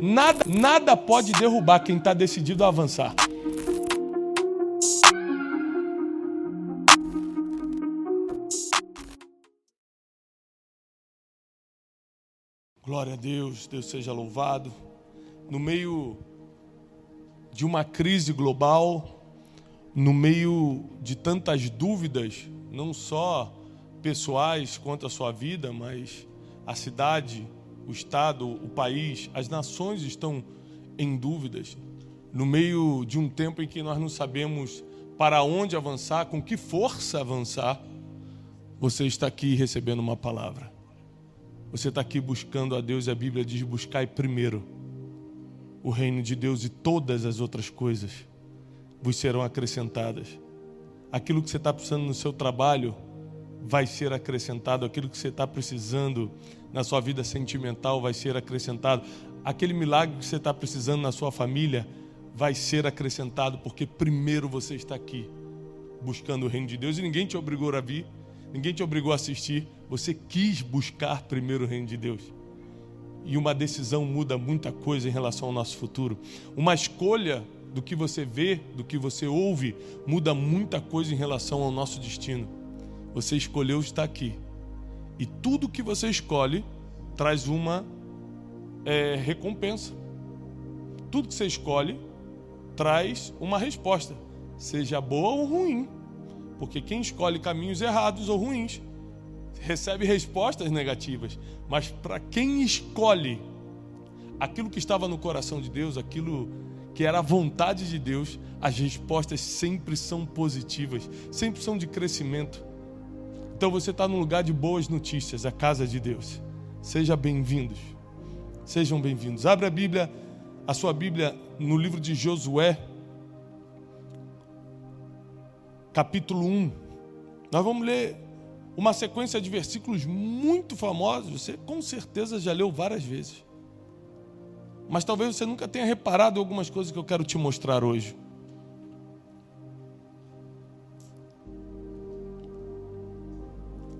Nada pode derrubar quem está decidido a avançar. Glória a Deus, Deus seja louvado. No meio de uma crise global, no meio de tantas dúvidas, não só pessoais quanto a sua vida, mas a cidade, o estado, o país, as nações estão em dúvidas. No meio de um tempo em que nós não sabemos para onde avançar, com que força avançar, você está aqui recebendo uma palavra. Você está aqui buscando a Deus e a Bíblia diz: buscai primeiro o reino de Deus e todas as outras coisas vos serão acrescentadas. Aquilo que você está precisando no seu trabalho vai ser acrescentado. Aquilo que você está precisando na sua vida sentimental vai ser acrescentado. Aquele milagre que você está precisando na sua família vai ser acrescentado, porque primeiro você está aqui buscando o reino de Deus e ninguém te obrigou a vir, ninguém te obrigou a assistir. Você quis buscar primeiro o reino de Deus. E uma decisão muda muita coisa em relação ao nosso futuro. Uma escolha do que você vê, do que você ouve, muda muita coisa em relação ao nosso destino. Você escolheu estar aqui. E tudo que você escolhe traz uma recompensa. Tudo que você escolhe traz uma resposta, seja boa ou ruim. Porque quem escolhe caminhos errados ou ruins recebe respostas negativas. Mas para quem escolhe aquilo que estava no coração de Deus, aquilo que era a vontade de Deus, as respostas sempre são positivas, sempre são de crescimento. Então você está num lugar de boas notícias, a casa de Deus. Sejam bem-vindos. Sejam bem-vindos. Abre a Bíblia, a sua Bíblia, no livro de Josué, capítulo 1. Nós vamos ler uma sequência de versículos muito famosos. Você com certeza já leu várias vezes. Mas talvez você nunca tenha reparado em algumas coisas que eu quero te mostrar hoje.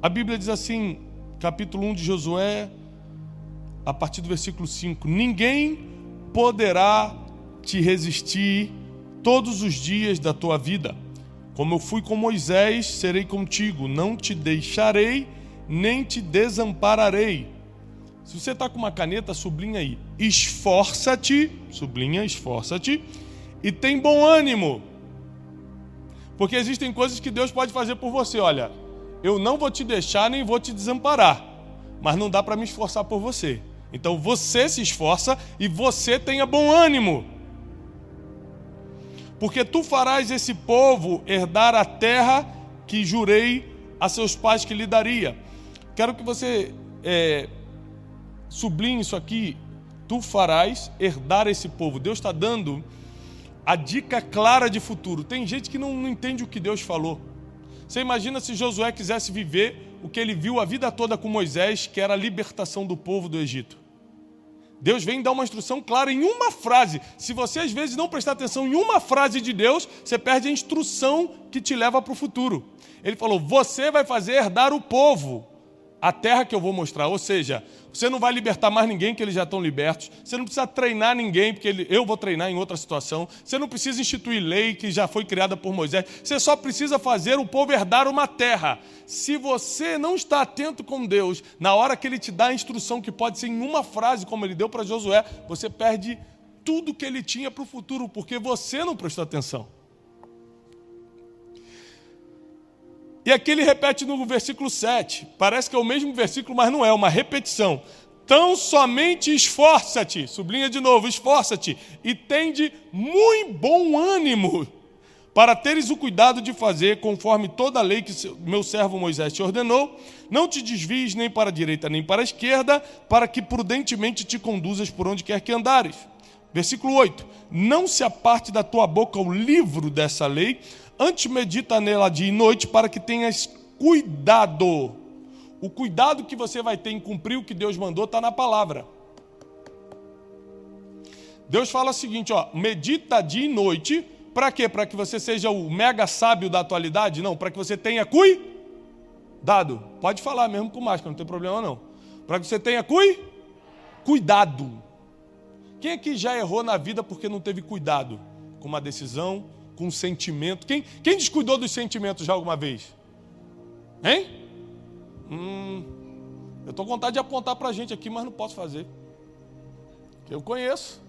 A Bíblia diz assim, capítulo 1 de Josué, a partir do versículo 5. Ninguém poderá te resistir todos os dias da tua vida. Como eu fui com Moisés, serei contigo. Não te deixarei, nem te desampararei. Se você está com uma caneta, sublinha aí. Esforça-te, sublinha, esforça-te, e tem bom ânimo. Porque existem coisas que Deus pode fazer por você. Olha, eu não vou te deixar, nem vou te desamparar, mas não dá para me esforçar por você. Então você se esforça e você tenha bom ânimo. Porque tu farás esse povo herdar a terra que jurei a seus pais que lhe daria. Quero que você sublinhe isso aqui. Tu farás herdar esse povo. Deus está dando a dica clara de futuro. Tem gente que não entende o que Deus falou. Você imagina se Josué quisesse viver o que ele viu a vida toda com Moisés, que era a libertação do povo do Egito. Deus vem dar uma instrução clara em uma frase. Se você às vezes não prestar atenção em uma frase de Deus, você perde a instrução que te leva para o futuro. Ele falou: você vai fazer herdar o povo a terra que eu vou mostrar. Ou seja, você não vai libertar mais ninguém, que eles já estão libertos. Você não precisa treinar ninguém, porque eu vou treinar em outra situação. Você não precisa instituir lei que já foi criada por Moisés. Você só precisa fazer o povo herdar uma terra. Se você não está atento com Deus, na hora que Ele te dá a instrução, que pode ser em uma frase, como Ele deu para Josué, você perde tudo que Ele tinha para o futuro, porque você não prestou atenção. E aqui ele repete no versículo 7. Parece que é o mesmo versículo, mas não é, uma repetição. Tão somente esforça-te, sublinha de novo, esforça-te, e tende muito bom ânimo, para teres o cuidado de fazer conforme toda a lei que meu servo Moisés te ordenou. Não te desvies nem para a direita nem para a esquerda, para que prudentemente te conduzas por onde quer que andares. Versículo 8. Não se aparte da tua boca o livro dessa lei, antes medita nela dia e noite, para que tenhas cuidado. O cuidado que você vai ter em cumprir o que Deus mandou está na palavra. Deus fala o seguinte, medita dia e noite. Para quê? Para que você seja o mega sábio da atualidade? Não, para que você tenha cuidado. Pode falar mesmo com máscara, não tem problema não. Para que você tenha cuidado. Quem aqui já errou na vida porque não teve cuidado com uma decisão, com um sentimento? Quem descuidou dos sentimentos já alguma vez? Hein? Eu estou com vontade de apontar para a gente aqui, mas não posso fazer. Eu conheço.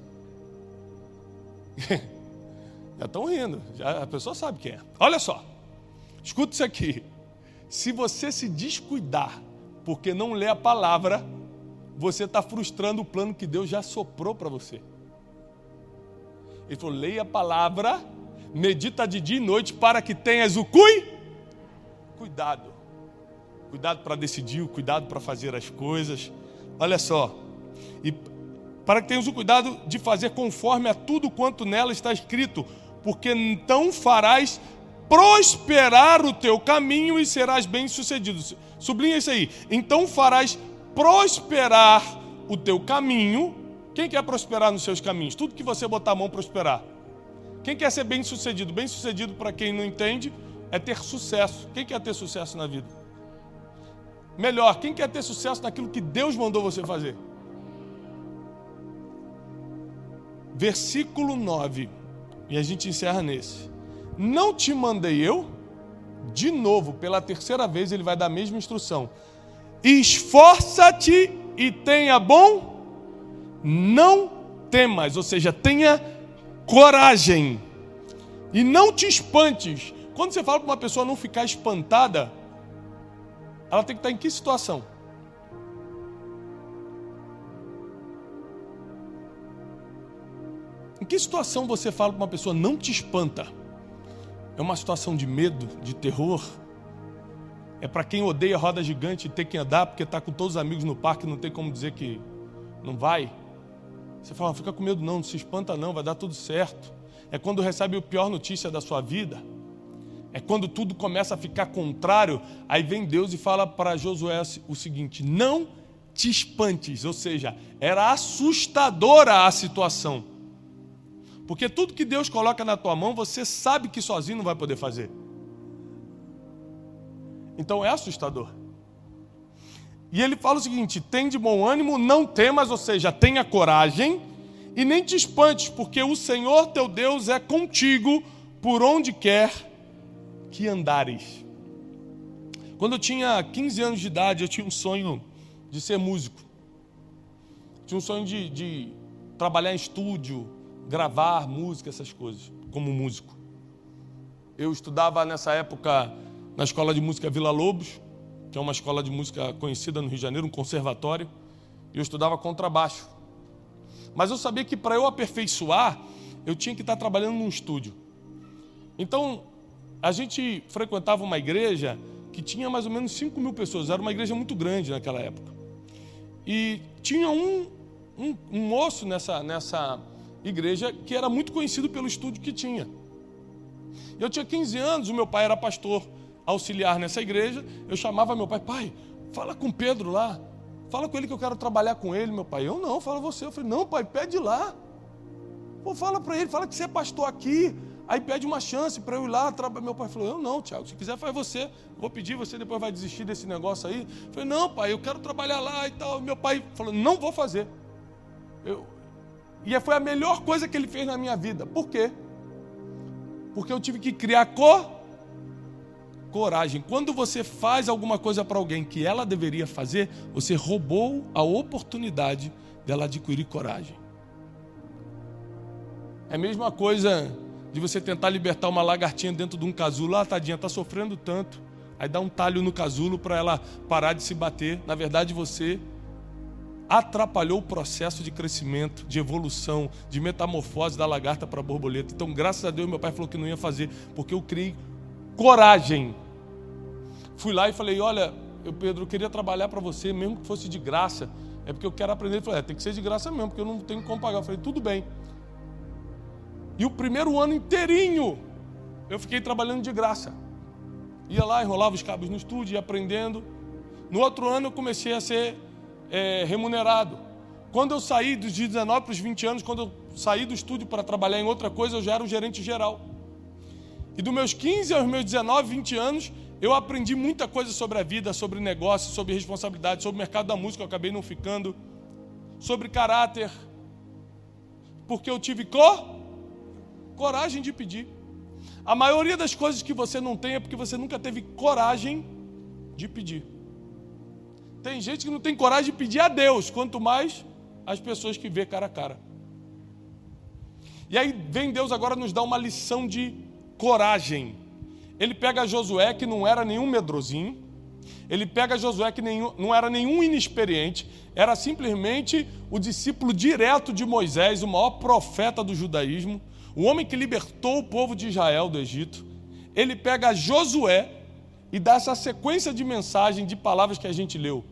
Já estão rindo, já a pessoa sabe quem é. Olha só, escuta isso aqui. Se você se descuidar porque não lê a palavra, você está frustrando o plano que Deus já soprou para você. Ele falou, leia a palavra, medita de dia e noite para que tenhas o cuidado. Cuidado para decidir, cuidado para fazer as coisas. Olha só. E para que tenhas o cuidado de fazer conforme a tudo quanto nela está escrito, porque então farás prosperar o teu caminho e serás bem-sucedido. Sublinha isso aí. Então farás prosperar o teu caminho. Quem quer prosperar nos seus caminhos? Tudo que você botar a mão prosperar. Quem quer ser bem-sucedido? Bem-sucedido, para quem não entende, é ter sucesso. Quem quer ter sucesso na vida? Melhor, quem quer ter sucesso naquilo que Deus mandou você fazer? Versículo 9, e a gente encerra nesse. Não te mandei eu? De novo, pela terceira vez, ele vai dar a mesma instrução. Esforça-te e tenha bom, não temas, ou seja, tenha coragem. E não te espantes. Quando você fala para uma pessoa não ficar espantada, ela tem que estar em que situação? Em que situação você fala para uma pessoa não te espanta? É uma situação de medo, de terror? É para quem odeia roda gigante e ter que andar porque está com todos os amigos no parque e não tem como dizer que não vai? Você fala, não fica com medo não se espanta não, vai dar tudo certo. É quando recebe a pior notícia da sua vida. É quando tudo começa a ficar contrário, aí vem Deus e fala para Josué o seguinte, não te espantes, ou seja, era assustadora a situação. Porque tudo que Deus coloca na tua mão, você sabe que sozinho não vai poder fazer. Então é assustador. E ele fala o seguinte, tem de bom ânimo, não temas, ou seja, tenha coragem, e nem te espantes, porque o Senhor teu Deus é contigo por onde quer que andares. Quando eu tinha 15 anos de idade, eu tinha um sonho de ser músico. Tinha um sonho de trabalhar em estúdio, gravar música, essas coisas, como músico. Eu estudava nessa época na Escola de Música Vila Lobos, que é uma escola de música conhecida no Rio de Janeiro, um conservatório, e eu estudava contrabaixo. Mas eu sabia que para eu aperfeiçoar, eu tinha que estar trabalhando num estúdio. Então, a gente frequentava uma igreja que tinha mais ou menos 5.000 pessoas, era uma igreja muito grande naquela época. E tinha um moço nessa igreja que era muito conhecido pelo estúdio que tinha. Eu tinha 15 anos, o meu pai era pastor auxiliar nessa igreja, eu chamava meu pai, pai, fala com Pedro lá, fala com ele que eu quero trabalhar com ele, meu pai. Eu não, fala você. Eu falei, não pai, pede lá. Pô, fala para ele, fala que você é pastor aqui, aí pede uma chance para eu ir lá. Meu pai falou, eu não, Tiago, se quiser faz você, vou pedir, você depois vai desistir desse negócio aí. Eu falei, não pai, eu quero trabalhar lá e tal. Meu pai falou, não vou fazer. E foi a melhor coisa que ele fez na minha vida. Por quê? Porque eu tive que criar coragem. Quando você faz alguma coisa para alguém que ela deveria fazer, você roubou a oportunidade dela adquirir coragem. É a mesma coisa de você tentar libertar uma lagartinha dentro de um casulo. Ah, tadinha, está sofrendo tanto. Aí dá um talho no casulo para ela parar de se bater. Na verdade, você atrapalhou o processo de crescimento, de evolução, de metamorfose da lagarta para a borboleta. Então, graças a Deus, meu pai falou que não ia fazer, porque eu criei coragem. Fui lá e falei, olha, Pedro, eu queria trabalhar para você, mesmo que fosse de graça. É porque eu quero aprender. Ele falou, tem que ser de graça mesmo, porque eu não tenho como pagar. Eu falei, tudo bem. E o primeiro ano inteirinho, eu fiquei trabalhando de graça. Ia lá, enrolava os cabos no estúdio, ia aprendendo. No outro ano, eu comecei a ser remunerado. Quando eu saí dos 19 para os 20 anos, quando eu saí do estúdio para trabalhar em outra coisa, eu já era o gerente geral. E dos meus 15 aos meus 19, 20 anos, eu aprendi muita coisa sobre a vida, sobre negócio, sobre responsabilidade, sobre o mercado da música, eu acabei não ficando, sobre caráter. Porque eu tive coragem de pedir. A maioria das coisas que você não tem é porque você nunca teve coragem de pedir. Tem gente que não tem coragem de pedir a Deus, quanto mais as pessoas que vê cara a cara. E aí vem Deus agora nos dar uma lição de coragem. Ele pega Josué, que não era nenhum medrosinho. Ele pega Josué, que não era nenhum inexperiente. Era simplesmente o discípulo direto de Moisés, o maior profeta do judaísmo. O homem que libertou o povo de Israel do Egito. Ele pega Josué e dá essa sequência de mensagem, de palavras que a gente leu.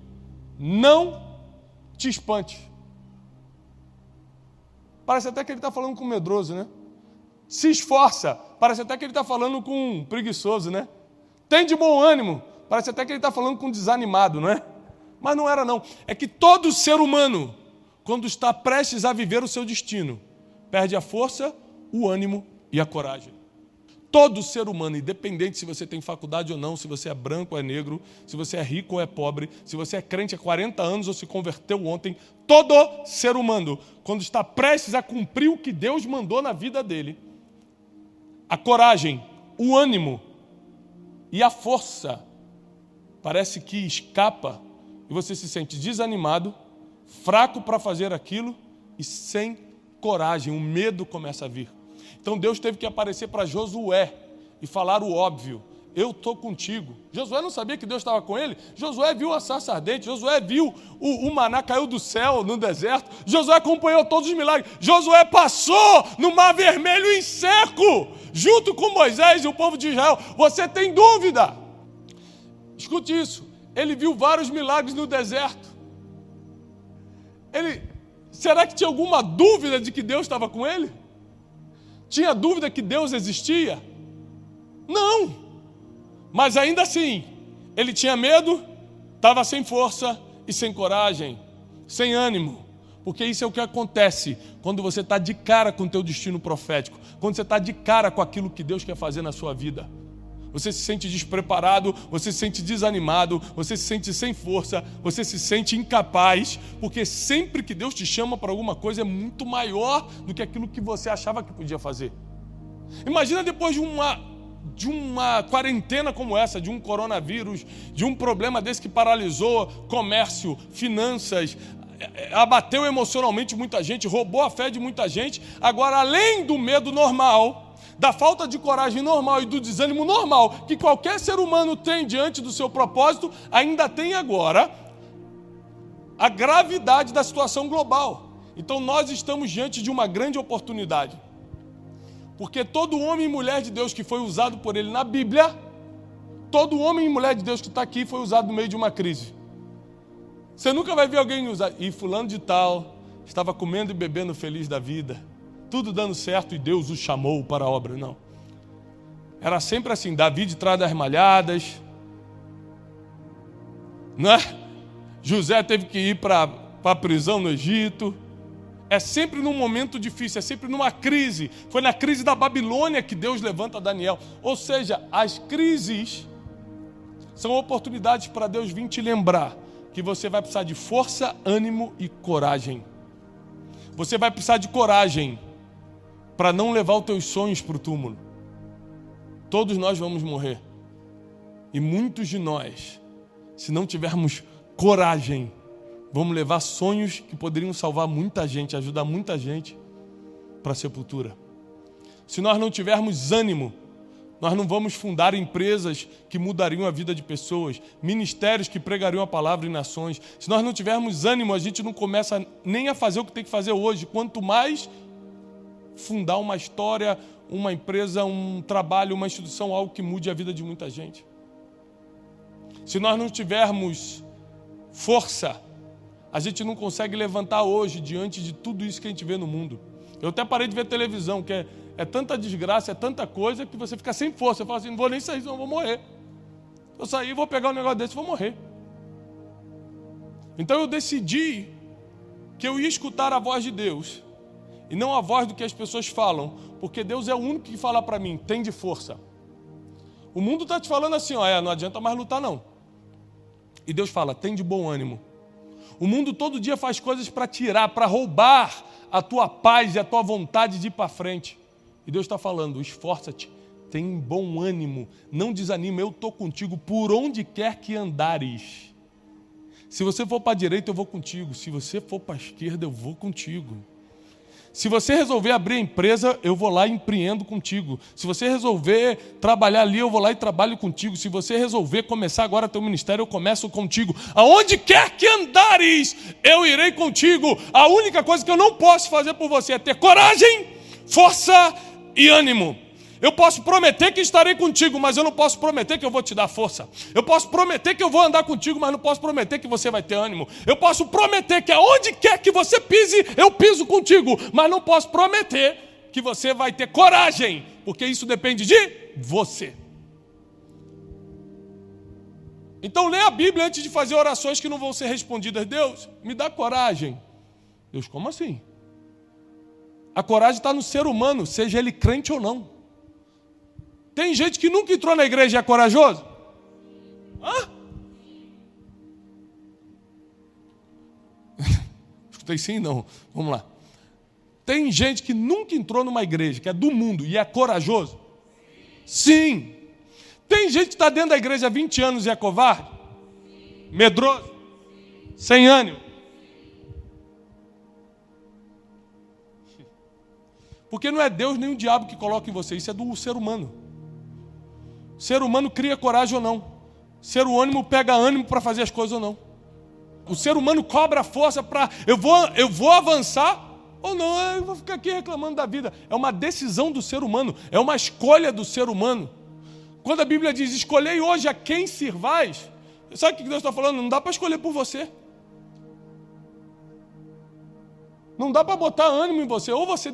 Não te espante. Parece até que ele está falando com um medroso, né? Se esforça. Parece até que ele está falando com um preguiçoso, né? Tem de bom ânimo. Parece até que ele está falando com um desanimado, não é? Mas não era não. É que todo ser humano, quando está prestes a viver o seu destino, perde a força, o ânimo e a coragem. Todo ser humano, independente se você tem faculdade ou não, se você é branco ou é negro, se você é rico ou é pobre, se você é crente há 40 anos ou se converteu ontem, todo ser humano, quando está prestes a cumprir o que Deus mandou na vida dele, a coragem, o ânimo e a força parece que escapa e você se sente desanimado, fraco para fazer aquilo e sem coragem, o medo começa a vir. Então Deus teve que aparecer para Josué e falar o óbvio. Eu estou contigo. Josué não sabia que Deus estava com ele. Josué viu a sarça ardente. Josué viu o maná caiu do céu no deserto. Josué acompanhou todos os milagres. Josué passou no Mar Vermelho em seco, junto com Moisés e o povo de Israel. Você tem dúvida? Escute isso. Ele viu vários milagres no deserto. Será que tinha alguma dúvida de que Deus estava com ele? Tinha dúvida que Deus existia? Não. Mas ainda assim, ele tinha medo, estava sem força e sem coragem, sem ânimo. Porque isso é o que acontece quando você está de cara com o teu destino profético, quando você está de cara com aquilo que Deus quer fazer na sua vida. Você se sente despreparado, você se sente desanimado, você se sente sem força, você se sente incapaz, porque sempre que Deus te chama para alguma coisa é muito maior do que aquilo que você achava que podia fazer. Imagina depois de uma quarentena como essa, de um coronavírus, de um problema desse que paralisou comércio, finanças, abateu emocionalmente muita gente, roubou a fé de muita gente. Agora, além do medo normal, da falta de coragem normal e do desânimo normal que qualquer ser humano tem diante do seu propósito, ainda tem agora a gravidade da situação global. Então nós estamos diante de uma grande oportunidade. Porque todo homem e mulher de Deus que foi usado por ele na Bíblia, todo homem e mulher de Deus que está aqui foi usado no meio de uma crise. Você nunca vai ver alguém usar, e fulano de tal estava comendo e bebendo feliz da vida, tudo dando certo e Deus o chamou para a obra. Não. Era sempre assim, Davi de trás das malhadas, né? José teve que ir para a prisão no Egito. É sempre num momento difícil, é sempre numa crise. Foi na crise da Babilônia que Deus levanta Daniel. Ou seja, as crises são oportunidades para Deus vir te lembrar que você vai precisar de força, ânimo e coragem. Você vai precisar de coragem para não levar os teus sonhos para o túmulo. Todos nós vamos morrer. E muitos de nós, se não tivermos coragem, vamos levar sonhos que poderiam salvar muita gente, ajudar muita gente para a sepultura. Se nós não tivermos ânimo, nós não vamos fundar empresas que mudariam a vida de pessoas, ministérios que pregariam a palavra em nações. Se nós não tivermos ânimo, a gente não começa nem a fazer o que tem que fazer hoje, quanto mais fundar uma história, uma empresa, um trabalho, uma instituição, algo que mude a vida de muita gente. Se nós não tivermos força, a gente não consegue levantar hoje diante de tudo isso que a gente vê no mundo. Eu até parei de ver televisão, que é tanta desgraça, é tanta coisa, que você fica sem força. Você fala assim, não vou nem sair, senão eu vou morrer. Se eu sair, vou pegar um negócio desse e vou morrer. Então eu decidi que eu ia escutar a voz de Deus e não a voz do que as pessoas falam, porque Deus é o único que fala para mim, tem de força. O mundo está te falando assim, não adianta mais lutar não. E Deus fala, tem de bom ânimo. O mundo todo dia faz coisas para tirar, para roubar a tua paz e a tua vontade de ir para frente. E Deus está falando, esforça-te, tem bom ânimo, não desanima, eu estou contigo por onde quer que andares. Se você for para a direita, eu vou contigo. Se você for para a esquerda, eu vou contigo. Se você resolver abrir a empresa, eu vou lá e empreendo contigo. Se você resolver trabalhar ali, eu vou lá e trabalho contigo. Se você resolver começar agora teu ministério, eu começo contigo. Aonde quer que andares, eu irei contigo. A única coisa que eu não posso fazer por você é ter coragem, força e ânimo. Eu posso prometer que estarei contigo, mas eu não posso prometer que eu vou te dar força. Eu posso prometer que eu vou andar contigo, mas não posso prometer que você vai ter ânimo. Eu posso prometer que aonde quer que você pise, eu piso contigo, mas não posso prometer que você vai ter coragem, porque isso depende de você. Então lê a Bíblia antes de fazer orações que não vão ser respondidas. Deus, me dá coragem. Deus, como assim? A coragem está no ser humano, seja ele crente ou não. Tem gente que nunca entrou na igreja e é corajoso? Hã? Escutei sim, não. Vamos lá. Tem gente que nunca entrou numa igreja, que é do mundo, e é corajoso? Sim. Tem gente que está dentro da igreja há 20 anos e é covarde? Medroso? Sem ânimo? Porque não é Deus nem o diabo que coloca em você, isso é do ser humano. O ser humano cria coragem ou não. O ser humano pega ânimo para fazer as coisas ou não. O ser humano cobra força para eu vou avançar ou não, eu vou ficar aqui reclamando da vida. É uma decisão do ser humano, é uma escolha do ser humano. Quando a Bíblia diz, escolhei hoje a quem sirvais, sabe o que Deus está falando? Não dá para escolher por você. Não dá para botar ânimo em você, ou você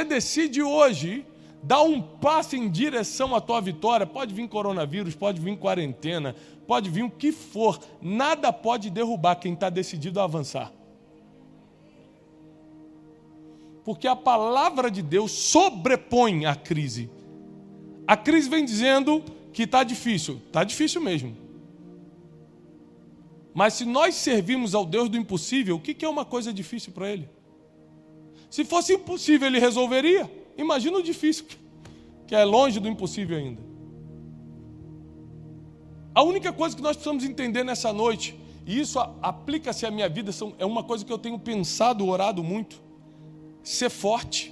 decide hoje dar um passo em direção à tua vitória. Pode vir coronavírus, pode vir quarentena, pode vir o que for. Nada pode derrubar quem está decidido a avançar. Porque a palavra de Deus sobrepõe a crise. A crise vem dizendo que está difícil mesmo. Mas se nós servimos ao Deus do impossível, o que é uma coisa difícil para Ele? Se fosse impossível, Ele resolveria. Imagina o difícil, que é longe do impossível ainda. A única coisa que nós precisamos entender nessa noite, e isso aplica-se à minha vida, é uma coisa que eu tenho pensado, orado muito: ser forte,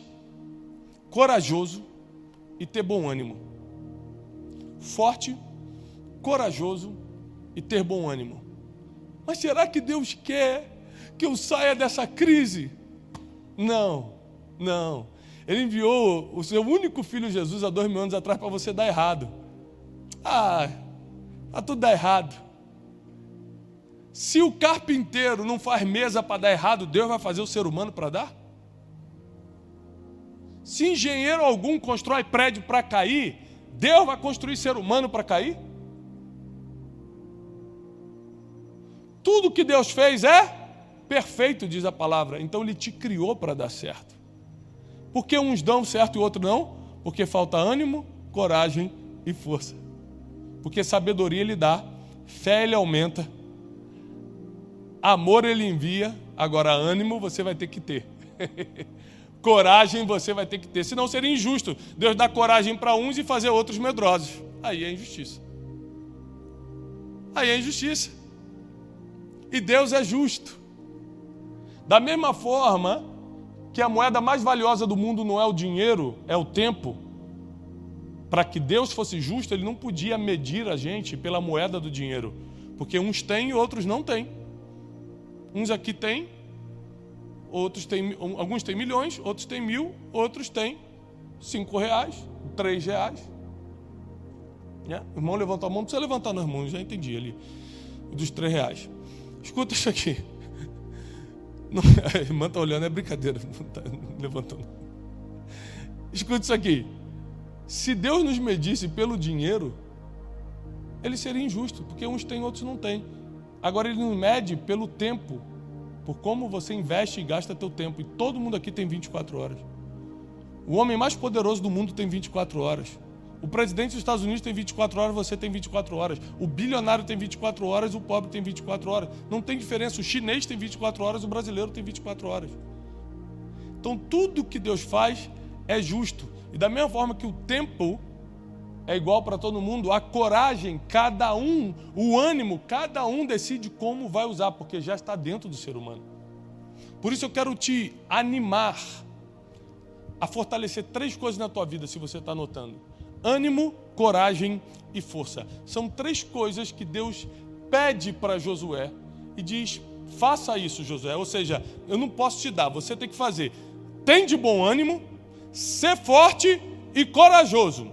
corajoso e ter bom ânimo. Forte, corajoso e ter bom ânimo. Mas será que Deus quer que eu saia dessa crise? Não. Ele enviou o seu único filho Jesus há 2000 anos atrás para você dar errado. Para tudo dar errado. Se o carpinteiro não faz mesa para dar errado, Deus vai fazer o ser humano para dar? Se engenheiro algum constrói prédio para cair, Deus vai construir ser humano para cair? Tudo que Deus fez é perfeito, diz a palavra. Então Ele te criou para dar certo. Por que uns dão certo e outros não? Porque falta ânimo, coragem e força. Porque sabedoria Ele dá, fé Ele aumenta, amor Ele envia, agora ânimo você vai ter que ter. Coragem você vai ter que ter, senão seria injusto Deus dar coragem para uns e fazer outros medrosos. Aí é injustiça. E Deus é justo. Da mesma forma que a moeda mais valiosa do mundo não é o dinheiro, é o tempo. Para que Deus fosse justo, Ele não podia medir a gente pela moeda do dinheiro. Porque uns têm e outros não têm. Uns aqui têm, alguns têm milhões, outros têm 1.000, outros têm R$5, R$3. O irmão levantou a mão, não precisa levantar nas mãos, já entendi ali. Dos R$3. Escuta isso aqui. Não, a irmã está olhando, é brincadeira. Não tá levantando. Escuta isso aqui. Se Deus nos medisse pelo dinheiro, Ele seria injusto, porque uns têm, outros não têm. Agora Ele nos mede pelo tempo, por como você investe e gasta teu tempo. E todo mundo aqui tem 24 horas. O homem mais poderoso do mundo tem 24 horas. O presidente dos Estados Unidos tem 24 horas, você tem 24 horas. O bilionário tem 24 horas, o pobre tem 24 horas. Não tem diferença. O chinês tem 24 horas, o brasileiro tem 24 horas. Então tudo que Deus faz é justo. E da mesma forma que o tempo é igual para todo mundo, a coragem, cada um, o ânimo, cada um decide como vai usar, porque já está dentro do ser humano. Por isso eu quero te animar a fortalecer 3 coisas na tua vida, se você está anotando: ânimo, coragem e força. São 3 coisas que Deus pede para Josué e diz: faça isso, Josué. Ou seja, eu não posso te dar, você tem que fazer. Tem de bom ânimo, ser forte e corajoso.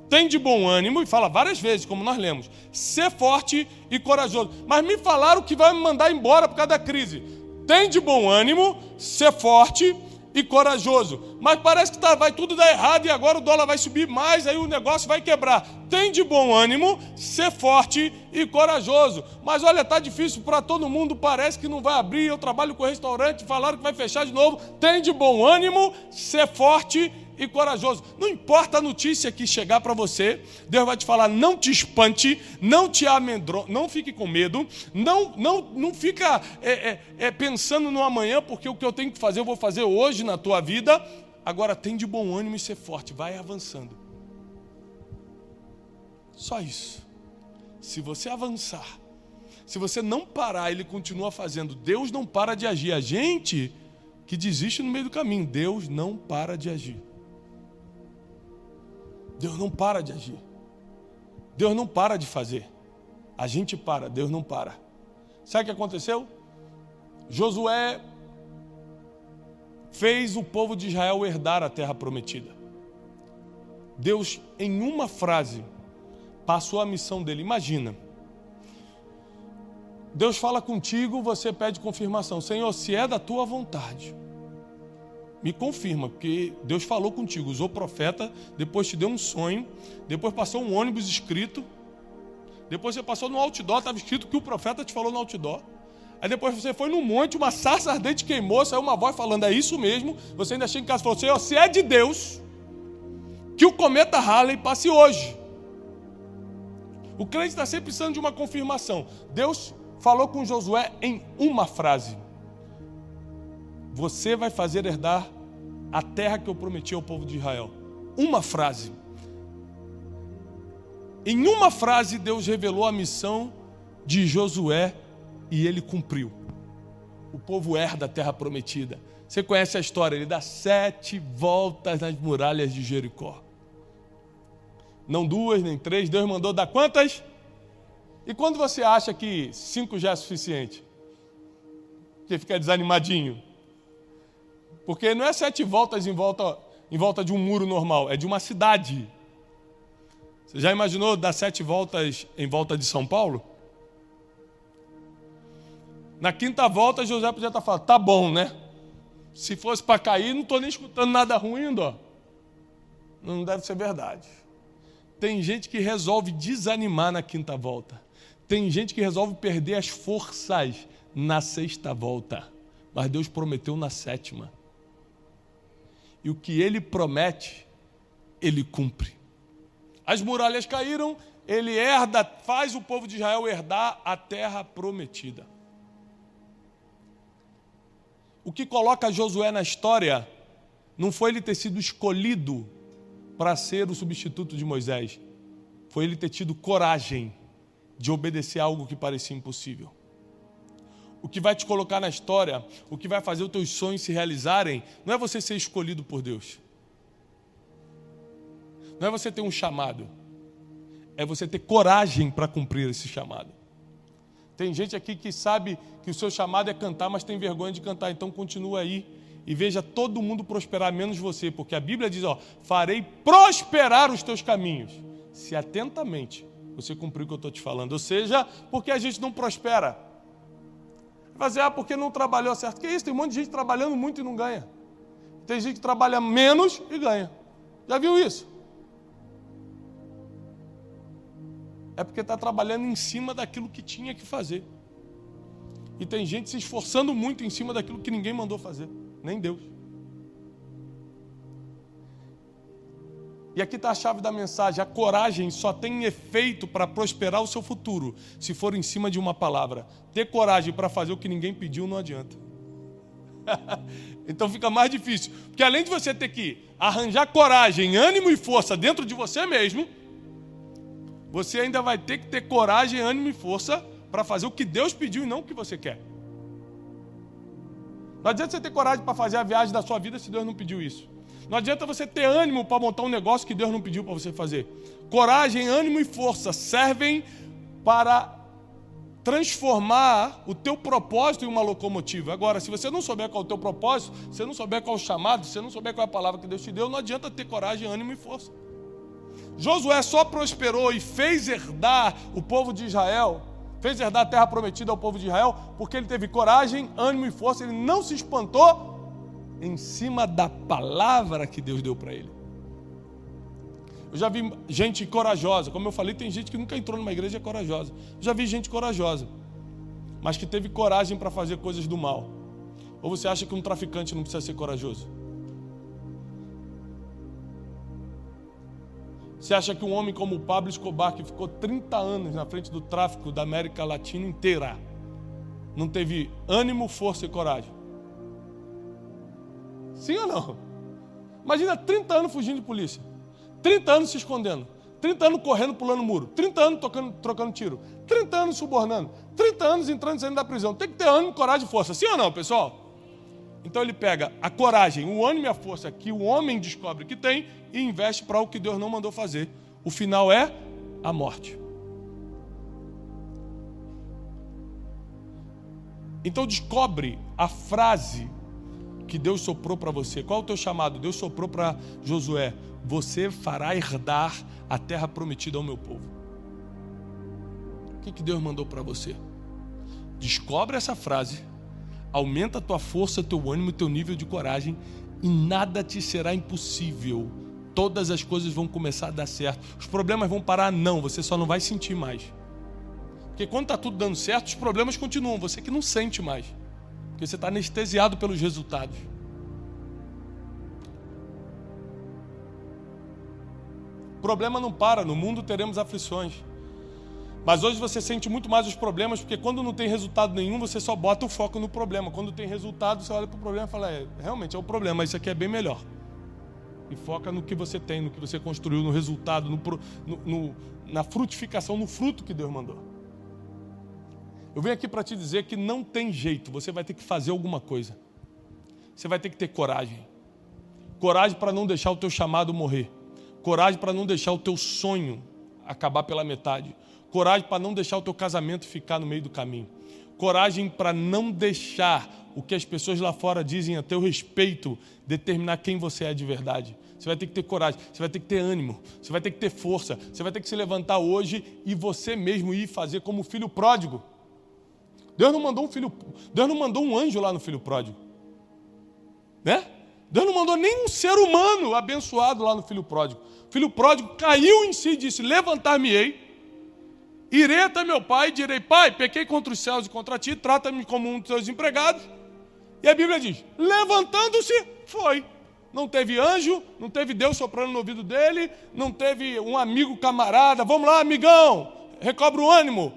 Tem de bom ânimo, e fala várias vezes, como nós lemos, ser forte e corajoso. Mas me falaram que vai me mandar embora por causa da crise. Tem de bom ânimo, ser forte e corajoso. Mas parece que vai tudo dar errado e agora o dólar vai subir mais, aí o negócio vai quebrar. Tem de bom ânimo, ser forte e corajoso. Mas olha, está difícil para todo mundo, parece que não vai abrir. Eu trabalho com restaurante, falaram que vai fechar de novo. Tem de bom ânimo, ser forte e corajoso. Não importa a notícia que chegar para você, Deus vai te falar: não te espante, não te amedronte, não fique com medo, não fica pensando no amanhã, porque o que eu tenho que fazer, eu vou fazer hoje na tua vida. Agora tem de bom ânimo e ser forte, vai avançando. Só isso. Se você avançar, se você não parar, Ele continua fazendo. Deus não para de agir. A gente que desiste no meio do caminho, Deus não para de agir. Deus não para de agir. Deus não para de fazer. A gente para, Deus não para. Sabe o que aconteceu? Josué fez o povo de Israel herdar a terra prometida. Deus, em uma frase, passou a missão dele. Imagina, Deus fala contigo, você pede confirmação: Senhor, se é da tua vontade, me confirma, porque Deus falou contigo, usou profeta, depois te deu um sonho, depois passou um ônibus escrito, depois você passou no outdoor, estava escrito que o profeta te falou no outdoor. Aí depois você foi no monte, uma sarça ardente queimou, saiu uma voz falando: é isso mesmo. Você ainda chega em casa e falou: Senhor, se é de Deus, que o cometa Halley passe hoje. O crente está sempre precisando de uma confirmação. Deus falou com Josué em uma frase: você vai fazer herdar a terra que eu prometi ao povo de Israel. Uma frase. Em uma frase, Deus revelou a missão de Josué e ele cumpriu. O povo herda a terra prometida. Você conhece a história, ele dá 7 voltas nas muralhas de Jericó. Não 2, nem 3, Deus mandou dar quantas? E quando você acha que 5 já é suficiente? Você fica desanimadinho. Porque não é 7 voltas em volta de um muro normal, é de uma cidade. Você já imaginou dar 7 voltas em volta de São Paulo? Na 5ª volta, José podia estar falando: tá bom, né? Se fosse para cair, não estou nem escutando nada ruim, ó. Não deve ser verdade. Tem gente que resolve desanimar na 5ª volta. Tem gente que resolve perder as forças na 6ª volta. Mas Deus prometeu na 7ª. E o que Ele promete, Ele cumpre. As muralhas caíram, Ele faz o povo de Israel herdar a terra prometida. O que coloca Josué na história não foi ele ter sido escolhido para ser o substituto de Moisés. Foi ele ter tido coragem de obedecer a algo que parecia impossível. O que vai te colocar na história, o que vai fazer os teus sonhos se realizarem, não é você ser escolhido por Deus. Não é você ter um chamado. É você ter coragem para cumprir esse chamado. Tem gente aqui que sabe que o seu chamado é cantar, mas tem vergonha de cantar. Então continua aí e veja todo mundo prosperar, menos você. Porque a Bíblia diz, farei prosperar os teus caminhos. Se atentamente você cumprir o que eu estou te falando. Ou seja, porque a gente não prospera. Vai dizer, porque não trabalhou certo. Que isso? Tem um monte de gente trabalhando muito e não ganha. Tem gente que trabalha menos e ganha. Já viu isso? É porque está trabalhando em cima daquilo que tinha que fazer. E tem gente se esforçando muito em cima daquilo que ninguém mandou fazer. Nem Deus. E aqui está a chave da mensagem. A coragem só tem efeito para prosperar o seu futuro se for em cima de uma palavra. Ter coragem para fazer o que ninguém pediu não adianta. Então fica mais difícil. Porque além de você ter que arranjar coragem, ânimo e força dentro de você mesmo, você ainda vai ter que ter coragem, ânimo e força para fazer o que Deus pediu e não o que você quer. Não adianta você ter coragem para fazer a viagem da sua vida se Deus não pediu isso. Não adianta você ter ânimo para montar um negócio que Deus não pediu para você fazer. Coragem, ânimo e força servem para transformar o teu propósito em uma locomotiva. Agora, se você não souber qual é o teu propósito, se você não souber qual é o chamado, se você não souber qual é a palavra que Deus te deu, não adianta ter coragem, ânimo e força. Josué só prosperou e fez herdar o povo de Israel, fez herdar a terra prometida ao povo de Israel, porque ele teve coragem, ânimo e força, ele não se espantou em cima da palavra que Deus deu para ele. Eu já vi gente corajosa, como eu falei, tem gente que nunca entrou numa igreja e é corajosa. Eu já vi gente corajosa, mas que teve coragem para fazer coisas do mal. Ou você acha que um traficante não precisa ser corajoso? Você acha que um homem como o Pablo Escobar, que ficou 30 anos na frente do tráfico da América Latina inteira, não teve ânimo, força e coragem? Sim ou não? Imagina 30 anos fugindo de polícia, 30 anos se escondendo, 30 anos correndo, pulando muro, 30 anos trocando tiro, 30 anos subornando, 30 anos entrando e saindo da prisão. Tem que ter ânimo, coragem e força. Sim ou não, pessoal? Então ele pega a coragem, o ânimo e a força que o homem descobre que tem e investe para o que Deus não mandou fazer. O final é a morte. Então descobre a frase que Deus soprou para você. Qual é o teu chamado? Deus soprou para Josué: você fará herdar a terra prometida ao meu povo. O que Deus mandou para você? Descobre essa frase, aumenta a tua força, teu ânimo e teu nível de coragem, e nada te será impossível. Todas as coisas vão começar a dar certo. Os problemas vão parar? Não, você só não vai sentir mais. Porque quando está tudo dando certo, os problemas continuam, você que não sente mais. Porque você está anestesiado pelos resultados. O problema não para, no mundo teremos aflições. Mas hoje você sente muito mais os problemas, porque quando não tem resultado nenhum, você só bota o foco no problema. Quando tem resultado, você olha para o problema e fala: realmente é o problema, mas isso aqui é bem melhor. E foca no que você tem, no que você construiu, no resultado, na frutificação, no fruto que Deus mandou. Eu venho aqui para te dizer que não tem jeito, você vai ter que fazer alguma coisa. Você vai ter que ter coragem. Coragem para não deixar o teu chamado morrer. Coragem para não deixar o teu sonho acabar pela metade. Coragem para não deixar o teu casamento ficar no meio do caminho. Coragem para não deixar o que as pessoas lá fora dizem a teu respeito determinar quem você é de verdade. Você vai ter que ter coragem, você vai ter que ter ânimo, você vai ter que ter força, você vai ter que se levantar hoje e você mesmo ir fazer como o filho pródigo. Deus não mandou um anjo lá no filho pródigo, né? Deus não mandou nem um ser humano abençoado lá no filho pródigo. O filho pródigo caiu em si e disse: levantar-me-ei, irei até meu pai e direi: pai, pequei contra os céus e contra ti, trata-me como um dos teus empregados. E a Bíblia diz: levantando-se, foi. Não teve anjo, não teve Deus soprando no ouvido dele, não teve um amigo camarada: vamos lá, amigão, recobra o ânimo.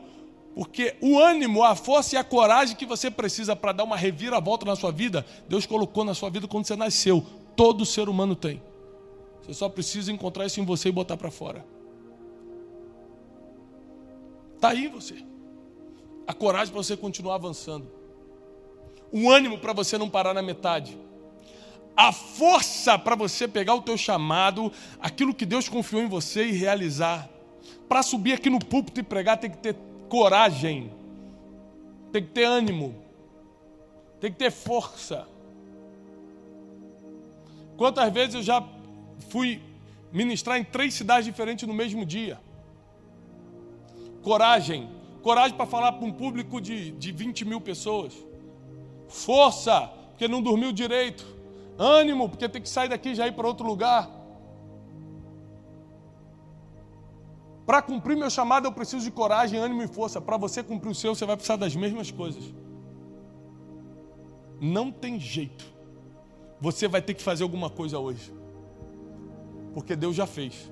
Porque o ânimo, a força e a coragem que você precisa para dar uma reviravolta na sua vida, Deus colocou na sua vida quando você nasceu. Todo ser humano tem. Você só precisa encontrar isso em você e botar para fora. Está aí você. A coragem para você continuar avançando. O ânimo para você não parar na metade. A força para você pegar o teu chamado, aquilo que Deus confiou em você e realizar. Para subir aqui no púlpito e pregar, tem que ter coragem, tem que ter ânimo, tem que ter força. Quantas vezes eu já fui ministrar em 3 cidades diferentes no mesmo dia? Coragem para falar para um público de 20 mil pessoas. Força, porque não dormiu direito. Ânimo, porque tem que sair daqui e já ir para outro lugar. Para cumprir meu chamado, eu preciso de coragem, ânimo e força. Para você cumprir o seu, você vai precisar das mesmas coisas. Não tem jeito. Você vai ter que fazer alguma coisa hoje. Porque Deus já fez.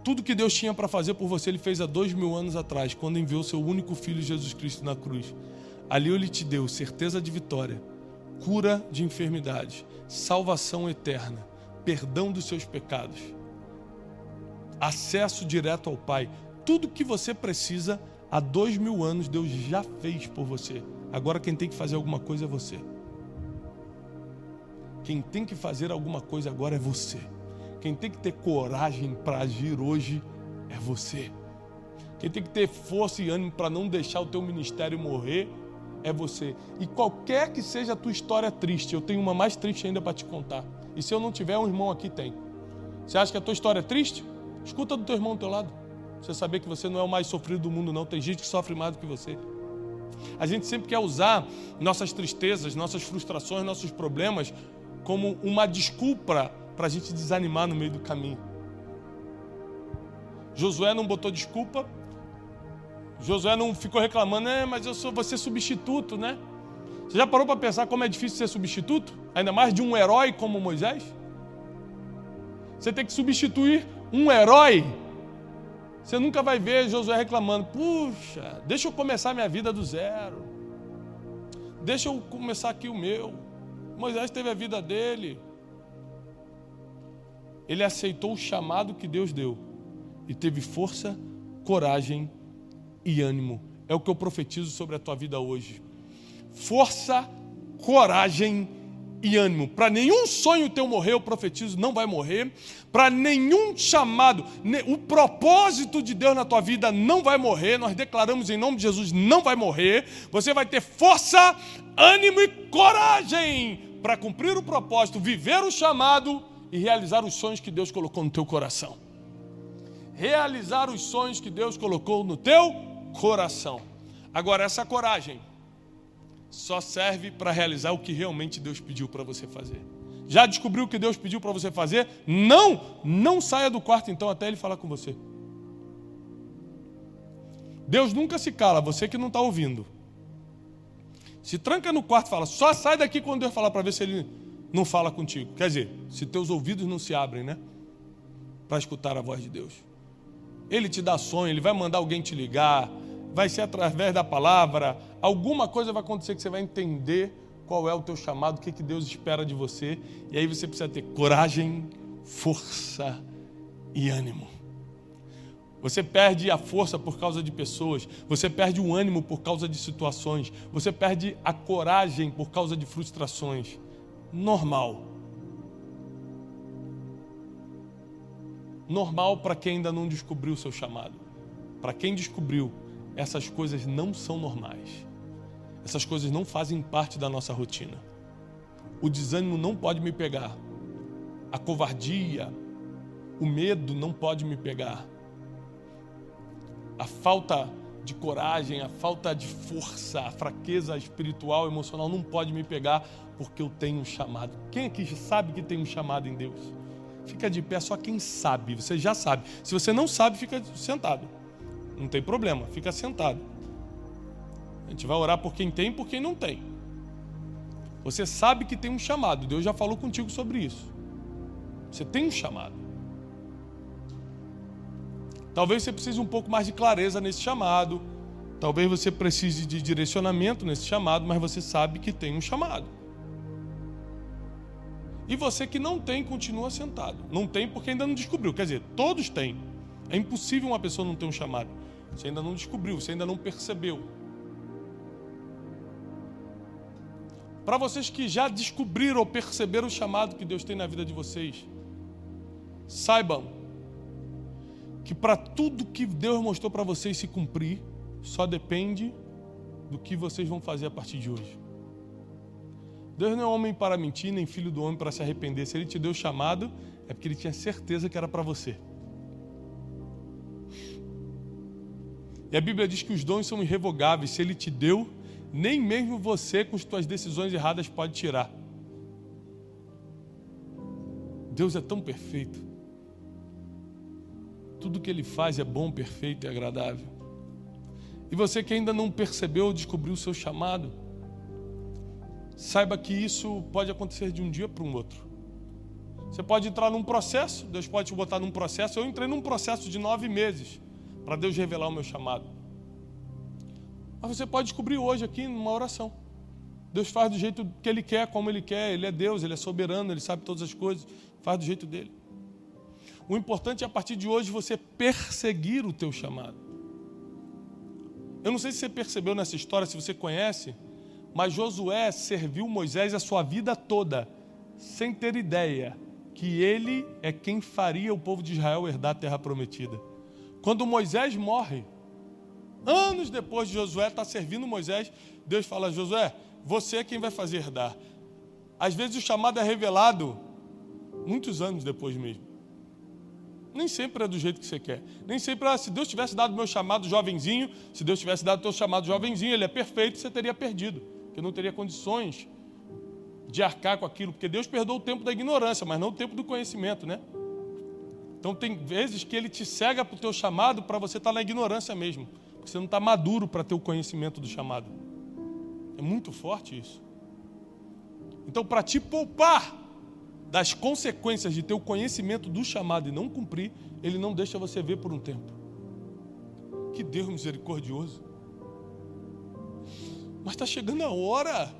Tudo que Deus tinha para fazer por você, Ele fez há 2000 anos atrás, quando enviou seu único Filho, Jesus Cristo, na cruz. Ali Ele te deu certeza de vitória, cura de enfermidades, salvação eterna, perdão dos seus pecados, acesso direto ao Pai. Tudo que você precisa, há 2000 anos Deus já fez por você. Agora quem tem que fazer alguma coisa é você. Quem tem que fazer alguma coisa agora é você. Quem tem que ter coragem para agir hoje é você. Quem tem que ter força e ânimo para não deixar o teu ministério morrer é você. E qualquer que seja a tua história triste, eu tenho uma mais triste ainda para te contar. E se eu não tiver, um irmão aqui tem. Você acha que a tua história é triste? Escuta do teu irmão do teu lado. Você saber que você não é o mais sofrido do mundo, não. Tem gente que sofre mais do que você. A gente sempre quer usar nossas tristezas, nossas frustrações, nossos problemas como uma desculpa para a gente desanimar no meio do caminho. Josué não botou desculpa. Josué não ficou reclamando, mas vou ser substituto, né? Você já parou para pensar como é difícil ser substituto? Ainda mais de um herói como Moisés? Você tem que substituir um herói. Você nunca vai ver Josué reclamando, puxa, deixa eu começar minha vida do zero. Deixa eu começar aqui o meu. Moisés teve a vida dele. Ele aceitou o chamado que Deus deu e teve força, coragem e ânimo. É o que eu profetizo sobre a tua vida hoje. Força, coragem e ânimo. Para nenhum sonho teu morrer, eu profetizo, não vai morrer. Para nenhum chamado, o propósito de Deus na tua vida não vai morrer. Nós declaramos em nome de Jesus, não vai morrer. Você vai ter força, ânimo e coragem para cumprir o propósito, viver o chamado e realizar os sonhos que Deus colocou no teu coração. Realizar os sonhos que Deus colocou no teu coração. Agora, essa coragem só serve para realizar o que realmente Deus pediu para você fazer. Já descobriu o que Deus pediu para você fazer? Não saia do quarto então até Ele falar com você. Deus nunca se cala, você que não está ouvindo. Se tranca no quarto e fala, só sai daqui quando Deus falar, para ver se Ele não fala contigo. Quer dizer, se teus ouvidos não se abrem, né? Para escutar a voz de Deus. Ele te dá sonho, Ele vai mandar alguém te ligar, vai ser através da palavra, alguma coisa vai acontecer que você vai entender qual é o teu chamado, o que Deus espera de você, e aí você precisa ter coragem, força e ânimo. Você perde a força por causa de pessoas, você perde o ânimo por causa de situações, você perde a coragem por causa de frustrações. Normal. Normal para quem ainda não descobriu o seu chamado. Para quem descobriu, essas coisas não são normais. Essas coisas não fazem parte da nossa rotina. O desânimo não pode me pegar. A covardia, o medo não pode me pegar. A falta de coragem, a falta de força, a fraqueza espiritual, emocional não pode me pegar porque eu tenho um chamado. Quem aqui sabe que tem um chamado em Deus? Fica de pé só quem sabe, você já sabe. Se você não sabe, fica sentado. Não tem problema, fica sentado. A gente vai orar por quem tem e por quem não tem. Você sabe que tem um chamado, Deus já falou contigo sobre isso. Você tem um chamado. Talvez você precise um pouco mais de clareza nesse chamado. Talvez você precise de direcionamento nesse chamado, mas você sabe que tem um chamado. E você que não tem, continua sentado. Não tem porque ainda não descobriu. Quer dizer, todos têm. É impossível uma pessoa não ter um chamado. Você ainda não descobriu, você ainda não percebeu. Para vocês que já descobriram ou perceberam o chamado que Deus tem na vida de vocês, saibam que para tudo que Deus mostrou para vocês se cumprir, só depende do que vocês vão fazer a partir de hoje. Deus não é homem para mentir, nem filho do homem para se arrepender. Se Ele te deu chamado, é porque Ele tinha certeza que era para você. E a Bíblia diz que os dons são irrevogáveis. Se Ele te deu, nem mesmo você com as suas decisões erradas pode tirar. Deus é tão perfeito. Tudo que Ele faz é bom, perfeito e agradável. E você que ainda não percebeu ou descobriu o seu chamado, saiba que isso pode acontecer de um dia para um outro. Você pode entrar num processo, Deus pode te botar num processo. Eu entrei num processo de 9 meses para Deus revelar o meu chamado. Mas você pode descobrir hoje aqui numa oração. Deus faz do jeito que Ele quer, como Ele quer. Ele é Deus, Ele é soberano, Ele sabe todas as coisas. Faz do jeito dEle. O importante é, a partir de hoje, você perseguir o teu chamado. Eu não sei se você percebeu nessa história, se você conhece, mas Josué serviu Moisés a sua vida toda, sem ter ideia que ele é quem faria o povo de Israel herdar a terra prometida. Quando Moisés morre, anos depois de Josué estar servindo Moisés, Deus fala: Josué, você é quem vai fazer herdar. Às vezes o chamado é revelado muitos anos depois mesmo. Nem sempre é do jeito que você quer. Nem sempre, se Deus tivesse dado o meu chamado jovenzinho, se Deus tivesse dado o teu chamado jovenzinho, ele é perfeito, você teria perdido. Porque não teria condições de arcar com aquilo. Porque Deus perdoa o tempo da ignorância, mas não o tempo do conhecimento, né? Então tem vezes que ele te cega para o teu chamado para você estar na ignorância mesmo. Porque você não está maduro para ter o conhecimento do chamado. É muito forte isso. Então, para te poupar das consequências de ter o conhecimento do chamado e não cumprir, ele não deixa você ver por um tempo. Que Deus misericordioso. Mas está chegando a hora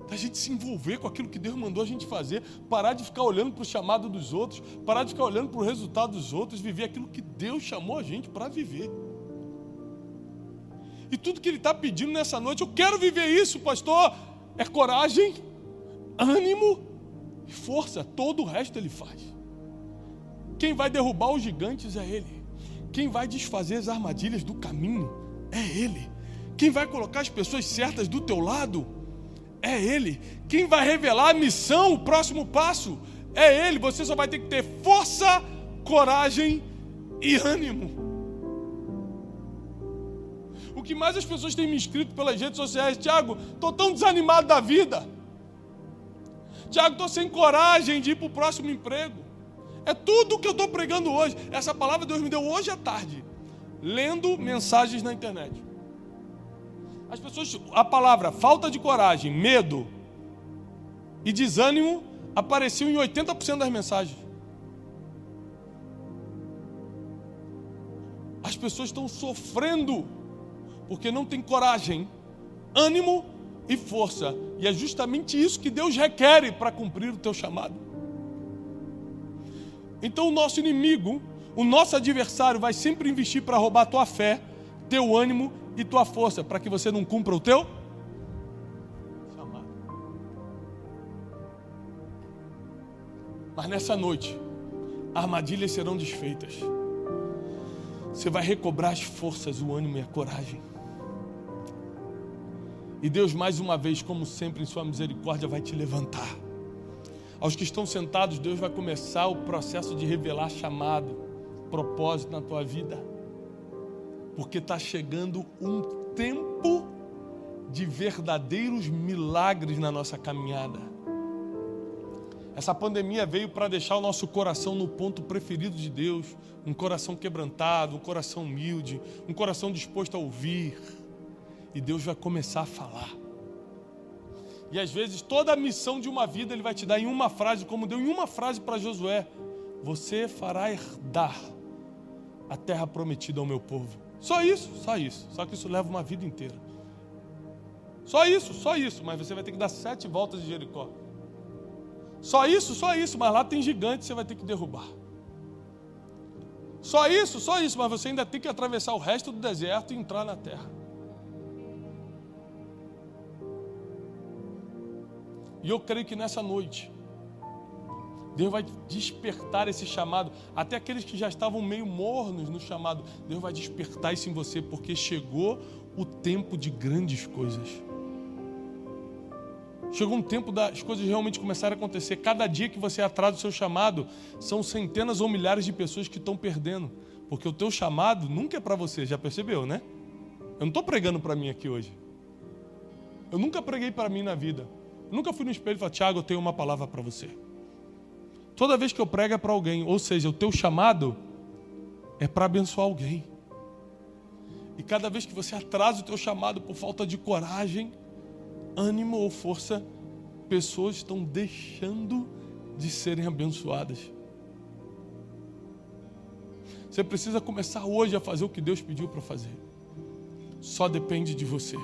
da gente se envolver com aquilo que Deus mandou a gente fazer, parar de ficar olhando para o chamado dos outros, parar de ficar olhando para o resultado dos outros, viver aquilo que Deus chamou a gente para viver. E tudo que Ele está pedindo nessa noite, eu quero viver isso, pastor, é coragem, ânimo e força. Todo o resto Ele faz. Quem vai derrubar os gigantes é Ele. Quem vai desfazer as armadilhas do caminho é Ele. Quem vai colocar as pessoas certas do teu lado é Ele. Quem vai revelar a missão, o próximo passo, é Ele. Você só vai ter que ter força, coragem e ânimo. O que mais as pessoas têm me escrito pelas redes sociais: Tiago, estou tão desanimado da vida. Tiago, estou sem coragem de ir para o próximo emprego. É tudo o que eu estou pregando hoje. Essa palavra Deus me deu hoje à tarde, lendo mensagens na internet. As pessoas, a palavra falta de coragem, medo e desânimo apareciam em 80% das mensagens. As pessoas estão sofrendo porque não tem coragem, ânimo e força. E é justamente isso que Deus requer para cumprir o teu chamado. Então o nosso inimigo, o nosso adversário vai sempre investir para roubar a tua fé, teu ânimo e tua força, para que você não cumpra o teu chamado. Mas nessa noite, armadilhas serão desfeitas. Você vai recobrar as forças, o ânimo e a coragem. E Deus, mais uma vez, como sempre, em sua misericórdia, vai te levantar. Aos que estão sentados, Deus vai começar o processo de revelar chamado, propósito na tua vida. Porque está chegando um tempo de verdadeiros milagres na nossa caminhada. Essa pandemia veio para deixar o nosso coração no ponto preferido de Deus. Um coração quebrantado, um coração humilde, um coração disposto a ouvir. E Deus vai começar a falar. E às vezes toda a missão de uma vida Ele vai te dar em uma frase, como deu em uma frase para Josué: você fará herdar a terra prometida ao meu povo. Só isso, só isso. Só que isso leva uma vida inteira. Só isso, mas você vai ter que dar 7 voltas de Jericó. Só isso, mas lá tem gigante, você vai ter que derrubar. Só isso, mas você ainda tem que atravessar o resto do deserto e entrar na terra. E eu creio que nessa noite, Deus vai despertar esse chamado. Até aqueles que já estavam meio mornos no chamado, Deus vai despertar isso em você, porque chegou o tempo de grandes coisas. Chegou um tempo das coisas realmente começarem a acontecer. Cada dia que você atrasa o seu chamado, são centenas ou milhares de pessoas que estão perdendo. Porque o teu chamado nunca é para você, já percebeu, né? Eu não estou pregando para mim aqui hoje. Eu nunca preguei para mim na vida. Eu nunca fui no espelho e falei: Tiago, eu tenho uma palavra para você. Toda vez que eu prego é para alguém. Ou seja, o teu chamado é para abençoar alguém. E cada vez que você atrasa o teu chamado por falta de coragem, ânimo ou força, pessoas estão deixando de serem abençoadas. Você precisa começar hoje a fazer o que Deus pediu para fazer. Só depende de você.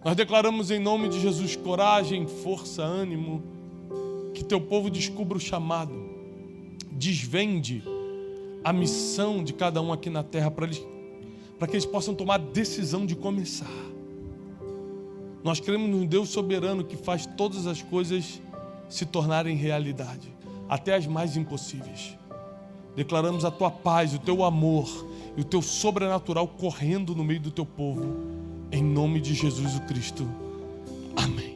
Nós declaramos em nome de Jesus coragem, força, ânimo, que teu povo descubra o chamado, desvende a missão de cada um aqui na terra para que eles possam tomar a decisão de começar. Nós cremos num Deus soberano que faz todas as coisas se tornarem realidade, até as mais impossíveis. Declaramos a tua paz, o teu amor e o teu sobrenatural correndo no meio do teu povo, em nome de Jesus o Cristo. Amém.